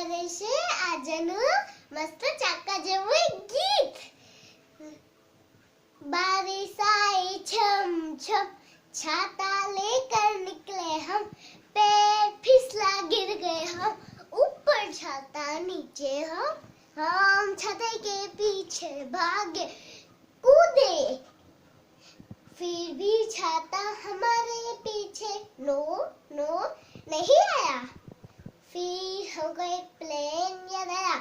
बारिश આજનું મસ્ત ચાકા જેવું એક ગીત बारिश आई छम छम छाता लेकर निकले हम पैर फिसला गिर गए हम ऊपर छाता नीचे हम छाते के पीछे भागे कूदे फिर भी छाता हमारे पीछे नो नो नहीं आया फिर हमको एक प्लेन याद आया